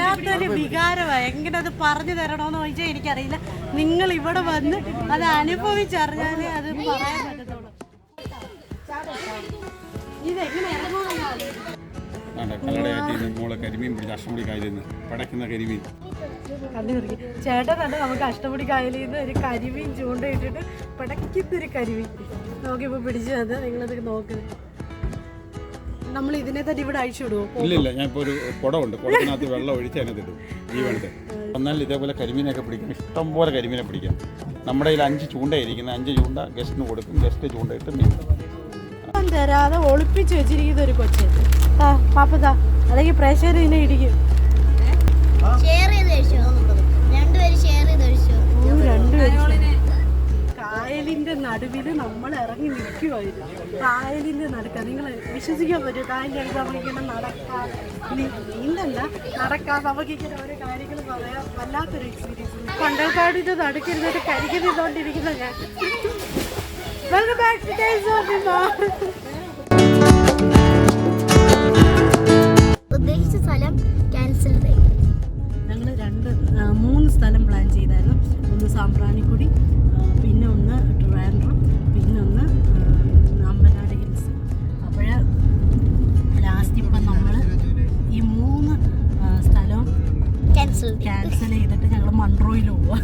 വല്ലാത്തൊരു വികാരമാണ്. എങ്ങനെ അത് പറഞ്ഞു തരണോന്ന് ചോദിച്ചാൽ എനിക്കറിയില്ല. നിങ്ങൾ ഇവിടെ വന്ന് അത് അനുഭവിച്ചറിഞ്ഞാലേ അത് പറയാൻ പറ്റത്തുള്ളൂ. ഇതെങ്ങനെ ചേട്ടൻ തന്നെ നമുക്ക് അഷ്ടമുടി കായലിൽ നിന്ന് ഒരു കരിമീൻ ചൂണ്ടയിട്ടിട്ട് പടക്കുന്നൊരു കരിമീൻ നമുക്കിപ്പോൾ പിടിച്ചു തന്നത്. നിങ്ങളത് നോക്കുന്നത് നമ്മൾ ഇതിനെ തന്നെ ഇവിടെ അഴിച്ചു വിടുമോ? ഇല്ല, ഞാൻ ഇപ്പോൾ ഒരു കുടമുണ്ട്, കുടത്തിനകത്ത് വെള്ളം ഒഴിച്ച് അതിനകത്തിടും ഈ വെള്ളത്തിൽ. എന്നാൽ ഇതേപോലെ കരിമീനൊക്കെ പിടിക്കാം, ഇഷ്ടംപോലെ കരിമീനെ പിടിക്കാം. നമ്മുടെ കയ്യിൽ 5 ചൂണ്ടയിരിക്കുന്നത്, 5 ചൂണ്ട ഗസ്റ്റിന് കൊടുക്കും, ഗസ്റ്റ് ചൂണ്ടയിട്ട് മീൻ തരാതെ ഒളിപ്പിച്ച് വെച്ചിരിക്കുന്ന ഒരു കൊച്ചു പാപ്പതാ, അല്ലെങ്കിൽ പ്രേക്ഷകർ ഇതിനെ ഇടിക്കും. കായലിന്റെ നടുവില് നമ്മൾ ഇറങ്ങി നിൽക്കുമായിരുന്നു. കായലിന്റെ നടുക്ക നിങ്ങൾ വിശ്വസിക്കാൻ പറ്റുമോ? കായലിന്റെ അടുത്ത് നമുക്കിങ്ങനെ നടക്കാം, നീന്തല്ല നടക്കാം, നമുക്കിങ്ങനെ ഓരോ കാര്യങ്ങൾ പറയാം. വല്ലാത്തൊരു എക്സ്പീരിയൻസ്. കണ്ടൽക്കാടിന്റെ നടുക്കിരുന്നിട്ട് കരിക്കുന്നിട്ടോണ്ടിരിക്കുന്ന ഞാൻ. Welcome back to taste of Viman. ഉദ്ദേശിച്ച സ്ഥലം ക്യാൻസൽ ചെയ്തു. ഞങ്ങൾ 3 സ്ഥലം പ്ലാൻ ചെയ്തായിരുന്നു. ഒന്ന് സാമ്പ്രാണിക്കുടി, പിന്നെ ഒന്ന് ട്രിവാൻഡ്രം, പിന്നെ ഒന്ന് അമ്പനാട് ഹിൽസ്. അപ്പോൾ ലാസ്റ്റ് ഇപ്പം നമ്മൾ ഈ 3 സ്ഥലവും ക്യാൻസൽ ചെയ്തിട്ട് ഞങ്ങൾ മൺട്രോയിൽ പോവാം.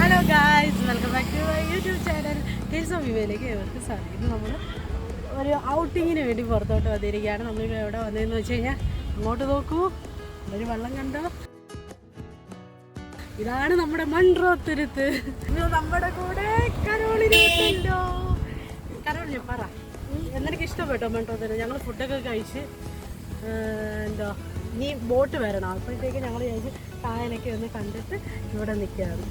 Hello guys, welcome back to my YouTube channel taste of വിമയിലേക്ക് ഏവർക്ക് സാധിക്കും. നമ്മൾ ഒരു ഔട്ടിങ്ങിന് വേണ്ടി പുറത്തോട്ട് വന്നിരിക്കുകയാണ്. നമ്മളിവിടെ എവിടെ വന്നതെന്ന് വെച്ച് കഴിഞ്ഞാൽ അങ്ങോട്ട് നോക്കൂ, ഒരു വെള്ളം കണ്ടോ? ഇതാണ് നമ്മുടെ മൺട്രോ തുരുത്ത്. നമ്മുടെ കൂടെ കരോളിനുണ്ടല്ലോ. കരോളിന് പറ, എന്നെനിക്ക് ഇഷ്ടപ്പെട്ടോ മൺട്രോ തുരുത്ത്. ഞങ്ങൾ ഫുഡൊക്കെ കഴിച്ച് എന്തോ ഇനി ബോട്ട് വരണം. അപ്പോഴത്തേക്ക് ഞങ്ങൾ കഴിച്ച് കായലൊക്കെ ഒന്ന് കണ്ടിട്ട് ഇവിടെ നിൽക്കുകയാണ്.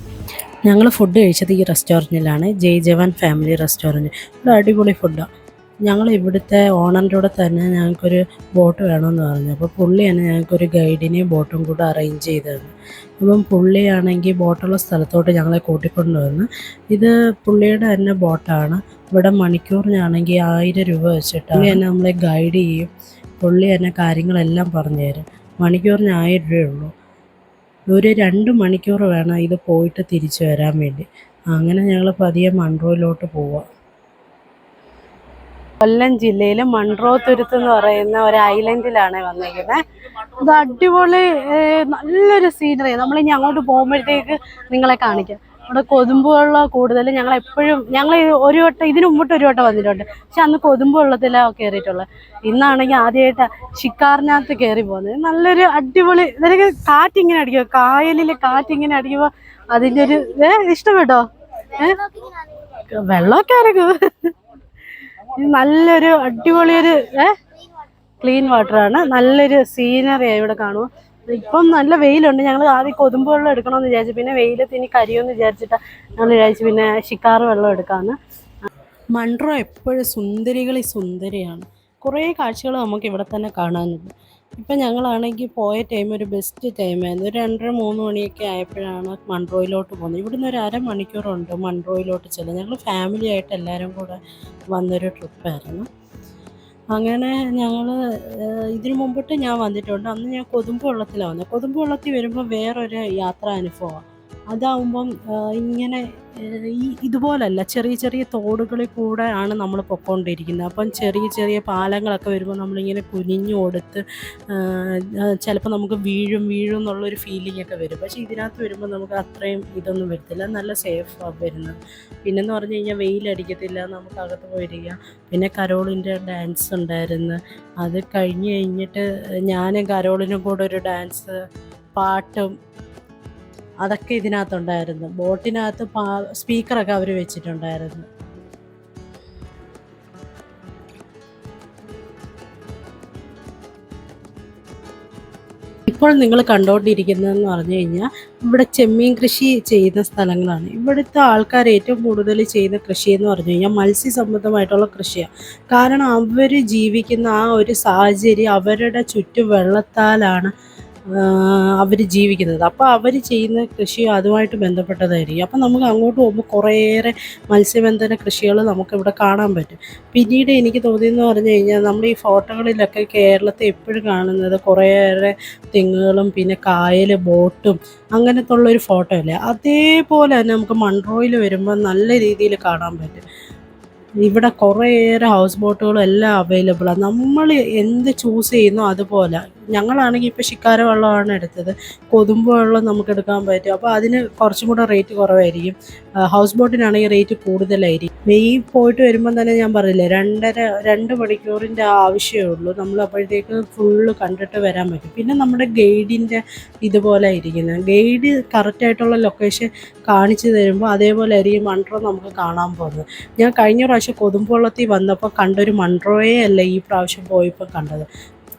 ഞങ്ങൾ ഫുഡ് കഴിച്ചത് ഈ റെസ്റ്റോറൻറ്റിലാണ്, ജയ് ജവാൻ ഫാമിലി റെസ്റ്റോറൻറ്റ്. ഇവിടെ അടിപൊളി ഫുഡാണ്. ഞങ്ങൾ ഇവിടുത്തെ ഓണറിൻ്റെ കൂടെ തന്നെ ഞങ്ങൾക്കൊരു ബോട്ട് വേണമെന്ന് പറഞ്ഞു. അപ്പോൾ പുള്ളിയാണ് ഞങ്ങൾക്കൊരു ഗൈഡിനെയും ബോട്ടും കൂടെ അറേഞ്ച് ചെയ്ത് തന്നു. അപ്പം പുള്ളിയാണെങ്കിൽ ബോട്ടുള്ള സ്ഥലത്തോട്ട് ഞങ്ങളെ കൂട്ടിക്കൊണ്ട് വന്ന്. ഇത് പുള്ളിയുടെ തന്നെ ബോട്ടാണ്. ഇവിടെ മണിക്കൂറിനാണെങ്കിൽ 1000 രൂപ വെച്ചിട്ട് പുള്ളി തന്നെ നമ്മളെ ഗൈഡ് ചെയ്യും. പുള്ളി തന്നെ കാര്യങ്ങളെല്ലാം പറഞ്ഞു തരും. മണിക്കൂറിന് 1000 രൂപയുള്ളൂ. ഒരു 2 മണിക്കൂർ വേണം ഇത് പോയിട്ട് തിരിച്ചു വരാൻ വേണ്ടി. അങ്ങനെ ഞങ്ങൾ പതിയെ മൺട്രോയിലോട്ട് പോവാം. കൊല്ലം ജില്ലയിലെ മൺട്രോ തുരുത്ത് എന്ന് പറയുന്ന ഒരു ഐലൻഡിലാണ് വന്നിരിക്കുന്നത്. ഇത് അടിപൊളി നല്ലൊരു സീനറി. നമ്മളിനി അങ്ങോട്ട് പോകുമ്പോഴത്തേക്ക് നിങ്ങളെ കാണിക്കാം. അവിടെ കൊതുമ്പ് വെള്ളം കൂടുതൽ. ഞങ്ങൾ ഒരു വട്ടം ഇതിനു മുമ്പിട്ട് ഒരു വട്ടം വന്നിട്ടുണ്ട്, പക്ഷെ അന്ന് കൊതുമ്പ് വെള്ളത്തിലാണ് കയറിയിട്ടുള്ളത്. ഇന്നാണെങ്കിൽ ആദ്യമായിട്ട് ഷിക്കാറിനകത്ത് കയറി പോകുന്നത്. നല്ലൊരു അടിപൊളി. ഇതിനൊക്കെ കാറ്റിങ്ങനെ അടിക്കുക, കായലിൽ കാറ്റിങ്ങനെ അടിക്കുമ്പോൾ അതിൻ്റെ ഒരു ഇഷ്ടപ്പെട്ടോ? വെള്ളമൊക്കെ ഇറങ്ങും. നല്ലൊരു അടിപൊളിയൊരു ക്ലീൻ വാട്ടറാണ്. നല്ലൊരു സീനറിയാണ് ഇവിടെ കാണുക. ഇപ്പം നല്ല വെയിലുണ്ട്. ഞങ്ങൾ ആദ്യം കൊതുമ്പ് വെള്ളം എടുക്കണമെന്ന് വിചാരിച്ചു, പിന്നെ വെയിലത്ത് ഇനി കരിയുമെന്ന് വിചാരിച്ചിട്ടാണ് ഞങ്ങൾ വിചാരിച്ചു പിന്നെ ഷിക്കാറ് വെള്ളം എടുക്കാമെന്ന്. മൺട്രോ എപ്പോഴും സുന്ദരിയാണ്. കുറേ കാഴ്ചകൾ നമുക്ക് ഇവിടെ തന്നെ കാണാനുണ്ട്. ഇപ്പം ഞങ്ങളാണെങ്കിൽ പോയ ടൈം ഒരു ബെസ്റ്റ് ടൈമായിരുന്നു. ഒരു 2:30-3 മണിയൊക്കെ ആയപ്പോഴാണ് മൺട്രോയിലോട്ട് പോകുന്നത്. ഇവിടുന്ന് ഒരു അരമണിക്കൂറുണ്ട് മൺട്രോയിലോട്ട് ചെല്ലാൻ. ഞങ്ങൾ ഫാമിലി ആയിട്ട് എല്ലാവരും കൂടെ വന്നൊരു ട്രിപ്പായിരുന്നു. അങ്ങനെ ഞങ്ങൾ ഇതിനു മുമ്പിട്ട് ഞാൻ വന്നിട്ടുണ്ട്. അന്ന് ഞാൻ കൊതുമ്പ് വെള്ളത്തിലാണ് വന്നത്. കൊതുമ്പ് വെള്ളത്തിൽ വരുമ്പോൾ വേറൊരു യാത്രാ അനുഭവമാണ്. അതാവുമ്പം ഇങ്ങനെ ഇതുപോലല്ല, ചെറിയ ചെറിയ തോടുകളിൽ കൂടെ ആണ് നമ്മൾ പൊയ്ക്കൊണ്ടിരിക്കുന്നത്. അപ്പം ചെറിയ ചെറിയ പാലങ്ങളൊക്കെ വരുമ്പോൾ നമ്മളിങ്ങനെ കുനിഞ്ഞു കൊടുത്ത് ചിലപ്പോൾ നമുക്ക് വീഴും എന്നുള്ളൊരു ഫീലിംഗ് ഒക്കെ വരും. പക്ഷേ ഇതിനകത്ത് വരുമ്പോൾ നമുക്ക് അത്രയും ഇതൊന്നും വരത്തില്ല, നല്ല സേഫാണ് വരുന്നത്. പിന്നെന്ന് പറഞ്ഞു കഴിഞ്ഞാൽ വെയിലടിക്കത്തില്ല, നമുക്ക് അകത്ത് പോയിരിക്കാം. പിന്നെ കരോളിൻ്റെ ഡാൻസ് ഉണ്ടായിരുന്നു. അത് കഴിഞ്ഞിട്ട് ഞാനും കരോളിനും കൂടെ ഒരു ഡാൻസ്, പാട്ടും അതൊക്കെ ഇതിനകത്തുണ്ടായിരുന്നു. ബോട്ടിനകത്ത് സ്പീക്കറൊക്കെ അവർ വെച്ചിട്ടുണ്ടായിരുന്നു. ഇപ്പോൾ നിങ്ങൾ കണ്ടുകൊണ്ടിരിക്കുന്നതെന്ന് പറഞ്ഞു കഴിഞ്ഞാൽ ഇവിടെ ചെമ്മീൻ കൃഷി ചെയ്യുന്ന സ്ഥലങ്ങളാണ്. ഇവിടുത്തെ ആൾക്കാർ ഏറ്റവും കൂടുതൽ ചെയ്യുന്ന കൃഷി എന്ന് പറഞ്ഞു കഴിഞ്ഞാൽ മത്സ്യസംബന്ധമായിട്ടുള്ള കൃഷിയാണ്. കാരണം അവർ ജീവിക്കുന്ന ആ ഒരു സാഹചര്യം അവരുടെ ചുറ്റും വെള്ളത്താലാണ് അവർ ജീവിക്കുന്നത്. അപ്പോൾ അവർ ചെയ്യുന്ന കൃഷി അതുമായിട്ട് ബന്ധപ്പെട്ടതായിരിക്കും. അപ്പം നമുക്ക് അങ്ങോട്ട് പോകുമ്പോൾ കുറേയേറെ മത്സ്യബന്ധന കൃഷികൾ നമുക്കിവിടെ കാണാൻ പറ്റും. പിന്നീട് എനിക്ക് തോന്നിയെന്ന് പറഞ്ഞു കഴിഞ്ഞാൽ നമ്മൾ ഈ ഫോട്ടോകളിലൊക്കെ കേരളത്തെ എപ്പോഴും കാണുന്നത് കുറേയേറെ തെങ്ങുകളും പിന്നെ കായൽ ബോട്ടും അങ്ങനത്തെ ഉള്ളൊരു ഫോട്ടോ അല്ലേ, അതേപോലെ തന്നെ നമുക്ക് മൺട്രോയിൽ വരുമ്പോൾ നല്ല രീതിയിൽ കാണാൻ പറ്റും. ഇവിടെ കുറേയേറെ ഹൗസ് ബോട്ടുകളും എല്ലാം അവൈലബിളാണ്. നമ്മൾ എന്ത് ചൂസ് ചെയ്യുന്നോ അതുപോലെ. ഞങ്ങളാണെങ്കിൽ ഇപ്പോൾ ശിക്കാര വെള്ളമാണ് എടുത്തത്. കൊതുമ്പ് വെള്ളം നമുക്ക് എടുക്കാൻ പറ്റും. അപ്പോൾ അതിന് കുറച്ചും കൂടെ റേറ്റ് കുറവായിരിക്കും. ഹൗസ് ബോട്ടിനാണെങ്കിൽ റേറ്റ് കൂടുതലായിരിക്കും. ഈ പോയിട്ട് വരുമ്പം തന്നെ ഞാൻ പറഞ്ഞില്ലേ 2 മണിക്കൂറിൻ്റെ ആവശ്യമേ ഉള്ളൂ. നമ്മൾ അപ്പോഴത്തേക്ക് ഫുള്ള് കണ്ടിട്ട് വരാൻ പറ്റും. പിന്നെ നമ്മുടെ ഗൈഡിൻ്റെ ഇതുപോലെ ഇരിക്കുന്നത്, ഗൈഡ് കറക്റ്റായിട്ടുള്ള ലൊക്കേഷൻ കാണിച്ചു തരുമ്പോൾ അതേപോലെ ആയിരിക്കും മൺട്രോ നമുക്ക് കാണാൻ പോകുന്നത്. ഞാൻ കഴിഞ്ഞ പ്രാവശ്യം കൊതുമ്പുവള്ളത്തിൽ വന്നപ്പോൾ കണ്ടൊരു മൺട്രോയെ അല്ല ഈ പ്രാവശ്യം പോയപ്പോൾ കണ്ടത്.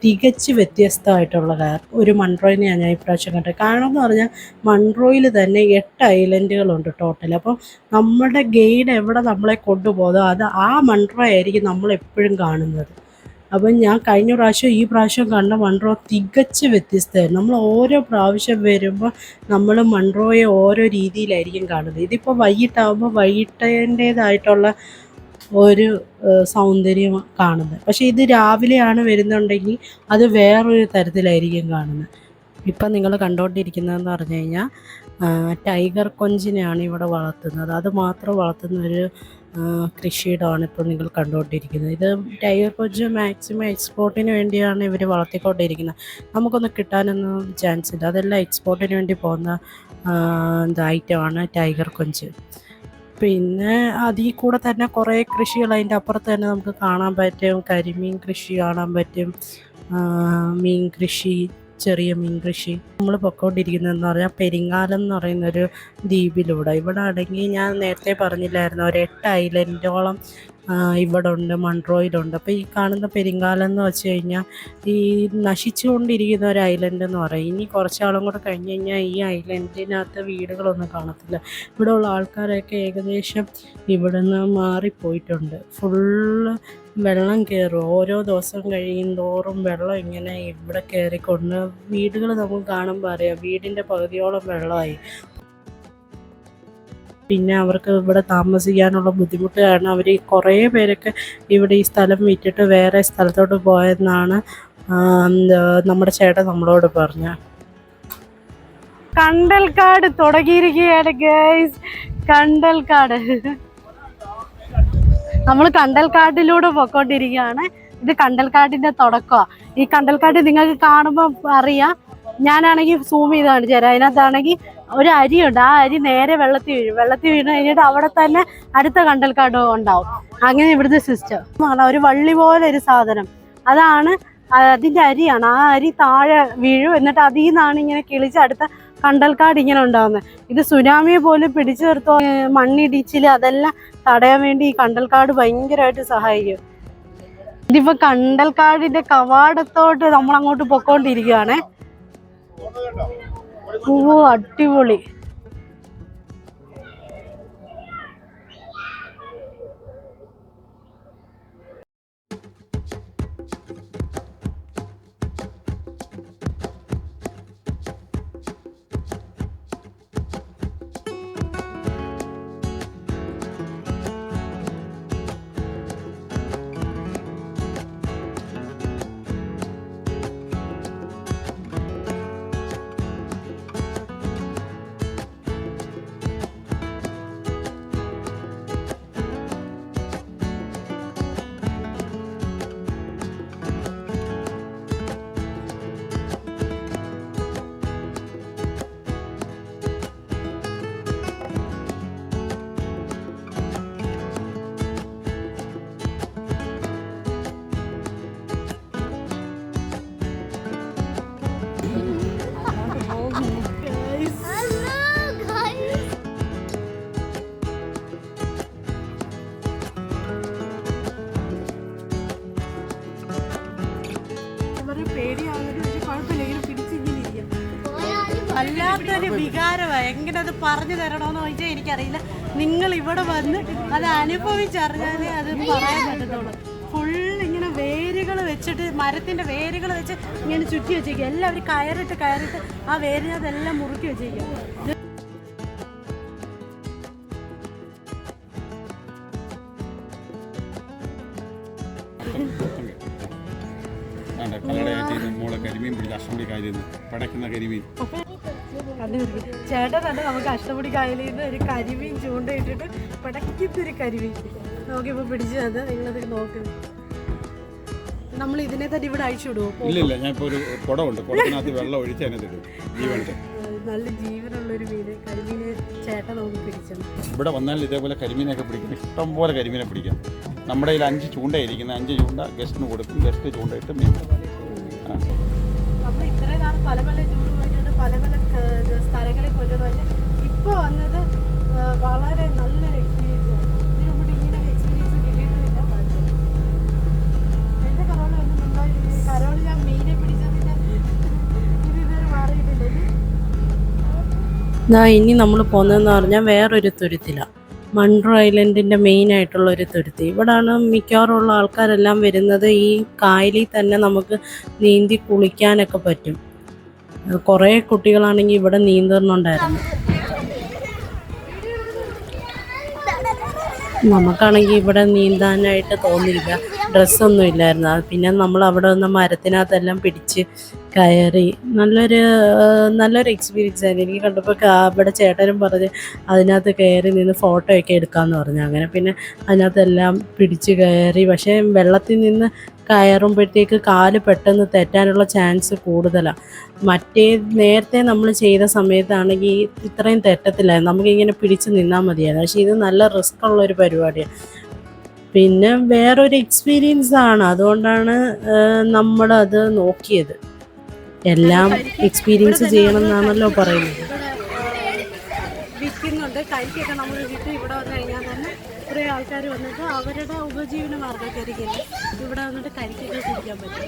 തികച്ച് വ്യത്യസ്തമായിട്ടുള്ള ഒരു മൺട്രോയിനെയാണ് ഞാൻ ഇപ്രാവശ്യം കണ്ടത്. കാരണം എന്ന് പറഞ്ഞാൽ മൺട്രോയിൽ തന്നെ 8 ഐലൻഡുകളുണ്ട് ടോട്ടൽ. അപ്പം നമ്മുടെ ഗൈഡ് എവിടെ നമ്മളെ കൊണ്ടുപോകുന്നോ അത് ആ മൺട്രോ ആയിരിക്കും നമ്മളെപ്പോഴും കാണുന്നത്. അപ്പം ഞാൻ കഴിഞ്ഞ പ്രാവശ്യം ഈ പ്രാവശ്യം കണ്ട മൺട്രോ തികച്ച് വ്യത്യസ്തമായിരുന്നു. നമ്മൾ ഓരോ പ്രാവശ്യം വരുമ്പോൾ നമ്മൾ മൺട്രോയെ ഓരോ രീതിയിലായിരിക്കും കാണുന്നത്. ഇതിപ്പോൾ വൈകിട്ടാകുമ്പോൾ വൈകിട്ടേൻ്റേതായിട്ടുള്ള ഒരു സൗന്ദര്യം കാണുന്നത്. പക്ഷേ ഇത് രാവിലെയാണ് വരുന്നുണ്ടെങ്കിൽ അത് വേറൊരു തരത്തിലായിരിക്കും കാണുന്നത്. ഇപ്പം നിങ്ങൾ കണ്ടുകൊണ്ടിരിക്കുന്നതെന്ന് പറഞ്ഞു കഴിഞ്ഞാൽ ടൈഗർ കൊഞ്ചിനെയാണ് ഇവിടെ വളർത്തുന്നത്. അത് മാത്രം വളർത്തുന്നൊരു കൃഷിയിടമാണ് ഇപ്പോൾ നിങ്ങൾ കണ്ടുകൊണ്ടിരിക്കുന്നത്. ഇത് ടൈഗർ കൊഞ്ച് മാക്സിമം എക്സ്പോർട്ടിന് വേണ്ടിയാണ് ഇവർ വളർത്തിക്കൊണ്ടിരിക്കുന്നത്. നമുക്കൊന്നും കിട്ടാനൊന്നും ചാൻസ് ഇല്ല. അതെല്ലാം എക്സ്പോർട്ടിന് വേണ്ടി പോകുന്ന ഐറ്റമാണ് ടൈഗർ കൊഞ്ച്. പിന്നെ അതിൽ കൂടെ തന്നെ കുറേ കൃഷികൾ അതിൻ്റെ അപ്പുറത്ത് തന്നെ നമുക്ക് കാണാൻ പറ്റും. കരിമീൻ കൃഷി കാണാൻ പറ്റും, മീൻ കൃഷി, ചെറിയ മീൻ കൃഷി. നമ്മൾ പൊയ്ക്കൊണ്ടിരിക്കുന്നതെന്ന് പറഞ്ഞാൽ പെരിങ്ങാലം എന്ന് പറയുന്നൊരു ദ്വീപിലൂടെ. ഇവിടെ ആണെങ്കിൽ ഞാൻ നേരത്തെ പറഞ്ഞില്ലായിരുന്നു ഒരു 8 ഐലൻഡോളം ഇവിടെ ഉണ്ട്, മൺട്രോയിലുണ്ട്. അപ്പോൾ ഈ കാണുന്ന പെരിങ്ങാലം എന്ന് വെച്ച് കഴിഞ്ഞാൽ ഈ നശിച്ചുകൊണ്ടിരിക്കുന്ന ഒരു ഐലൻഡ് എന്ന് പറയും. ഇനി കുറച്ചാളും കൂടെ കഴിഞ്ഞ് കഴിഞ്ഞാൽ ഈ ഐലൻഡിനകത്ത് വീടുകളൊന്നും കാണത്തില്ല. ഇവിടെ ഉള്ള ആൾക്കാരൊക്കെ ഏകദേശം ഇവിടെ നിന്ന് മാറിപ്പോയിട്ടുണ്ട്. ഫുള്ള് വെള്ളം കയറും. ഓരോ ദിവസം കഴിയും തോറും വെള്ളം ഇങ്ങനെ ഇവിടെ കയറിക്കൊണ്ട് വീടുകൾ നമുക്ക് കാണുമ്പോൾ അറിയാം വീടിൻ്റെ പകുതിയോളം വെള്ളമായി. പിന്നെ അവർക്ക് ഇവിടെ താമസിക്കാനുള്ള ബുദ്ധിമുട്ട് കാരണം അവർ കുറേ പേരൊക്കെ ഇവിടെ ഈ സ്ഥലം വിറ്റിട്ട് വേറെ സ്ഥലത്തോട്ട് പോയെന്നാണ് നമ്മുടെ ചേട്ടൻ നമ്മളോട് പറഞ്ഞ. കണ്ടൽക്കാട് തുടങ്ങിയിരിക്കുകയാണ് ഗൈസ്. കണ്ടൽക്കാട്, നമ്മൾ കണ്ടൽക്കാട്ടിലൂടെ പൊയ്ക്കൊണ്ടിരിക്കുകയാണ്. ഇത് കണ്ടൽക്കാട്ടിൻ്റെ തുടക്കമാണ്. ഈ കണ്ടൽക്കാട് നിങ്ങൾക്ക് കാണുമ്പോൾ അറിയാം. ഞാനാണെങ്കിൽ സൂം ചെയ്ത് കാണിച്ചു തരാം. അതിനകത്താണെങ്കിൽ ഒരു അരിയുണ്ട്. ആ അരി നേരെ വെള്ളത്തിൽ വീഴും. വെള്ളത്തിൽ വീണ് കഴിഞ്ഞിട്ട് അവിടെ തന്നെ അടുത്ത കണ്ടൽക്കാട് ഉണ്ടാവും. അങ്ങനെ ഇവിടുത്തെ സിസ്റ്റം ഒരു വള്ളി പോലെ ഒരു സാധനം, അതാണ് അതിൻ്റെ അരിയാണ്. ആ അരി താഴെ വീഴും. എന്നിട്ട് അതിൽ നിന്നാണ് ഇങ്ങനെ കിളിച്ച് അടുത്ത കണ്ടൽക്കാട് ഇങ്ങനെ ഉണ്ടാകുന്നത്. ഇത് സുനാമിയെ പോലും പിടിച്ചു നിർത്തോ, മണ്ണിടിച്ചിൽ അതെല്ലാം തടയാൻ വേണ്ടി ഈ കണ്ടൽക്കാട് ഭയങ്കരമായിട്ട് സഹായിക്കും. ഇതിപ്പോൾ കണ്ടൽക്കാടിൻ്റെ കവാടത്തോട്ട് നമ്മളങ്ങോട്ട് പൊക്കോണ്ടിരിക്കുകയാണേ. ഓ അടിപൊളി. വല്ലാത്തൊരു വികാരമാണ്. എങ്ങനെ അത് പറഞ്ഞു തരണമെന്ന് ചോദിച്ചാൽ എനിക്കറിയില്ല. നിങ്ങൾ ഇവിടെ വന്ന് അത് അനുഭവിച്ചറിഞ്ഞാലേ അത് പറയാൻ പറ്റത്തുള്ളൂ. ഫുൾ ഇങ്ങനെ വേരുകൾ വെച്ചിട്ട് മരത്തിന്റെ വേരുകൾ വെച്ച് ഇങ്ങനെ ചുറ്റി വെച്ചേക്കുക. എല്ലാവരും കയറിട്ട് ആ വേരിനതെല്ലാം മുറുക്കി വെച്ചേക്കുക. മോളെ കരിമീൻ പിടിച്ച് അഷ്ടമുടി കായലിൽ നിന്ന് പടയ്ക്കുന്ന കരിമീൻ ചേട്ടൻ തന്നെ നമുക്ക് അഷ്ടമുടി കായലിൽ നിന്ന് ഒരു കരിമീൻ ചൂണ്ടയിട്ടിട്ട് പടയ്ക്കുന്നൊരു കരിമീൻ നമുക്കിപ്പോൾ പിടിച്ചു തന്നത്. നിങ്ങളത് നോക്കുന്നത് നമ്മൾ ഇതിനെ തന്നെ ഇവിടെ അഴിച്ചു വിടുമോ? ഇല്ല, ഞാൻ ഇപ്പോൾ ഒരു കുടമുണ്ട്, കുടത്തിനകത്ത് വെള്ളം ഒഴിച്ച് അതിനകത്ത് ഇടും. ജീവനുണ്ട്, നല്ല ജീവനുള്ളൊരു മീന് കരിമീനെ ചേട്ടൻ നമുക്ക് പിടിച്ചത്. ഇവിടെ വന്നാൽ ഇതേപോലെ കരിമീനൊക്കെ പിടിക്കും, ഇഷ്ടം പോലെ കരിമീനെ പിടിക്കാം. നമ്മുടെ കയ്യിൽ 5 ചൂണ്ടയിരിക്കുന്നത്, 5 ചൂണ്ട ഗസ്റ്റിന് കൊടുക്കും, ഗസ്റ്റ് ചൂണ്ടയിട്ട് മീൻ. നമ്മൾ ഇത്രയും നാൾ പല ചൂട് പോയിട്ടുണ്ട്, പല സ്ഥലങ്ങളിൽ കൊണ്ടുപോയി. ഇപ്പോൾ വന്നത് വളരെ നല്ലൊരു എക്സ്പീരിയൻസ് ആണ്. ഇതിന് മുമ്പ് ഇങ്ങനെ ഒരു എക്സ്പീരിയൻസ് കിട്ടിയിട്ടില്ല. എൻ്റെ കരോള് വന്നിട്ടുണ്ടോ? കരോള് ഞാൻ മീനെ പിടിച്ചതിൻ്റെ ഇതുവരെ മാറിയിട്ടില്ല. ഇനി നമ്മൾ പോകുന്നതെന്ന് പറഞ്ഞാൽ വേറൊരു തുരുത്തിലാണ്, മൺട്രോ ഐലൻഡിൻ്റെ മെയിനായിട്ടുള്ള ഒരു തുരുത്തി. ഇവിടാണ് മിക്കവാറും ഉള്ള ആൾക്കാരെല്ലാം വരുന്നത്. ഈ കായലിൽ തന്നെ നമുക്ക് നീന്തി കുളിക്കാനൊക്കെ പറ്റും. കുറേ കുട്ടികളാണെങ്കിൽ ഇവിടെ നീന്തുന്നുണ്ടായിരുന്നു. നമുക്കാണെങ്കിൽ ഇവിടെ നീന്താനായിട്ട് തോന്നിയില്ല, ഡ്രസ്സൊന്നും ഇല്ലായിരുന്നു. പിന്നെ നമ്മൾ അവിടെ നിന്ന് മരത്തിനകത്തെല്ലാം പിടിച്ച് കയറി നല്ലൊരു എക്സ്പീരിയൻസ് ആയിരുന്നു. എനിക്ക് കണ്ടപ്പോൾ ഇവിടെ ചേട്ടനും പറഞ്ഞ് അതിനകത്ത് കയറി നിന്ന് ഫോട്ടോ ഒക്കെ എടുക്കാമെന്ന് പറഞ്ഞു. അങ്ങനെ പിന്നെ അതിനകത്തെല്ലാം പിടിച്ച് കയറി. പക്ഷേ വെള്ളത്തിൽ നിന്ന് കയറുമ്പോഴത്തേക്ക് കാല് പെട്ടെന്ന് തെറ്റാനുള്ള ചാൻസ് കൂടുതലാണ്. നേരത്തെ നമ്മൾ ചെയ്ത സമയത്താണെങ്കിൽ ഇത്രയും തെറ്റത്തില്ലായിരുന്നു, നമുക്കിങ്ങനെ പിടിച്ച് നിന്നാൽ മതിയായിരുന്നു. പക്ഷേ ഇത് നല്ല റിസ്ക് ഉള്ളൊരു പരിപാടിയാണ്. പിന്നെ വേറൊരു എക്സ്പീരിയൻസ് ആണ്, അതുകൊണ്ടാണ് നമ്മളത് നോക്കിയത്. എല്ലാം എക്സ്പീരിയൻസ് ചെയ്യണം എന്നാണല്ലോ പറയുന്നത്. വിൽക്കുന്നുണ്ട്, കരിക്കൊക്കെ നമ്മൾ വിറ്റ് ഇവിടെ വന്നു കഴിഞ്ഞാൽ തന്നെ കുറേ ആൾക്കാർ വന്നിട്ട് അവരുടെ ഉപജീവന മാർഗ്ഗമായിരിക്കും ഇവിടെ വന്നിട്ട് കരിക്കൊക്കെ കുടിക്കാൻ പറ്റും.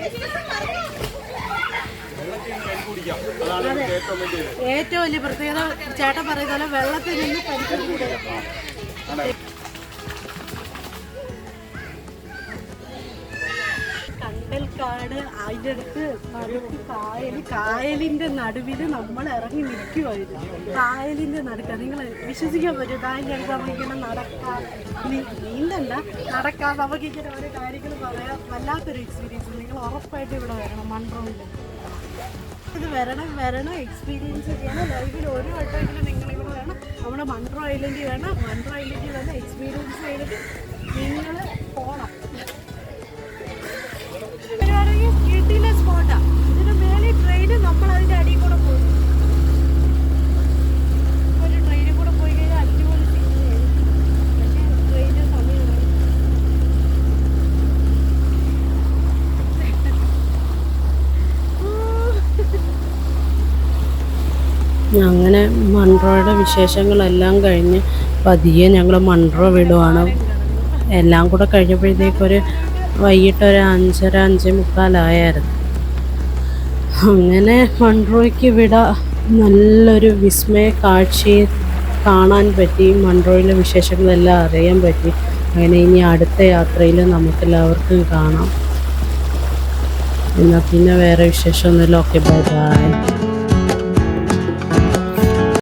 ഏറ്റവും വലിയ പ്രത്യേകത ചേട്ടൻ പറയുന്ന പോലെ വെള്ളത്തിൽ നിന്ന് കരിക്കൊക്കെ കണ്ടൽക്കാട്, അതിൻ്റെ അടുത്ത് നടുക്ക് കായലിൻ്റെ നടുവിൽ നമ്മൾ ഇറങ്ങി നിൽക്കുമായിരുന്നു. കായലിൻ്റെ നടുക്ക് നിങ്ങൾ വിശ്വസിക്കാൻ പറ്റും. കായലിൻ്റെ അടുത്ത് നമുക്കിങ്ങനെ നടക്കാം, നീന്തല്ല നടക്കാം, നമുക്കിങ്ങനെ ഓരോ കാര്യങ്ങൾ പറയാം. വല്ലാത്തൊരു എക്സ്പീരിയൻസ്. നിങ്ങൾ ഉറപ്പായിട്ട് ഇവിടെ വരണം, മൺട്രോയിൽ. ഇത് വരണം എക്സ്പീരിയൻസ് ചെയ്യണം. ലൈഫിൽ ഒരു വട്ടമെങ്കിലും നിങ്ങളിവിടെ വേണം. നമ്മുടെ മൺട്രോ ഐലൻഡിൽ വേണം. മൺട്രോ ഐലൻഡിൽ വന്ന് എക്സ്പീരിയൻസ് ചെയ്തിട്ട് നിങ്ങൾ പോകണം. വീട്ടിലെ സ്പോട്ടാ. ഇതിന് മേലെ ട്രെയിന് നമ്മൾ അതിൻ്റെ അടിയിൽ കൂടെ പോകും. ഒരു ട്രെയിനിൽ കൂടെ പോയി കഴിഞ്ഞാൽ അടിപൊളി പക്ഷേ ട്രെയിന് സമയമായി. അങ്ങനെ മൺട്രോയുടെ വിശേഷങ്ങളെല്ലാം കഴിഞ്ഞ് പതിയെ ഞങ്ങൾ മൺട്രോ വിടുവാണ്. എല്ലാം കൂടെ കഴിഞ്ഞപ്പോഴത്തേക്കൊരു വൈകിട്ടൊരു 5:30-5:45 അങ്ങനെ മൺട്രോയ്ക്ക് നല്ലൊരു വിസ്മയ കാഴ്ചയെ കാണാൻ പറ്റി. മൺട്രോയിലെ വിശേഷങ്ങളെല്ലാം അറിയാൻ പറ്റി. അങ്ങനെ ഇനി അടുത്ത യാത്രയിൽ നമുക്കെല്ലാവർക്കും കാണാം. എന്നാൽ പിന്നെ വേറെ വിശേഷമൊന്നുമില്ല. Okay, bye bye.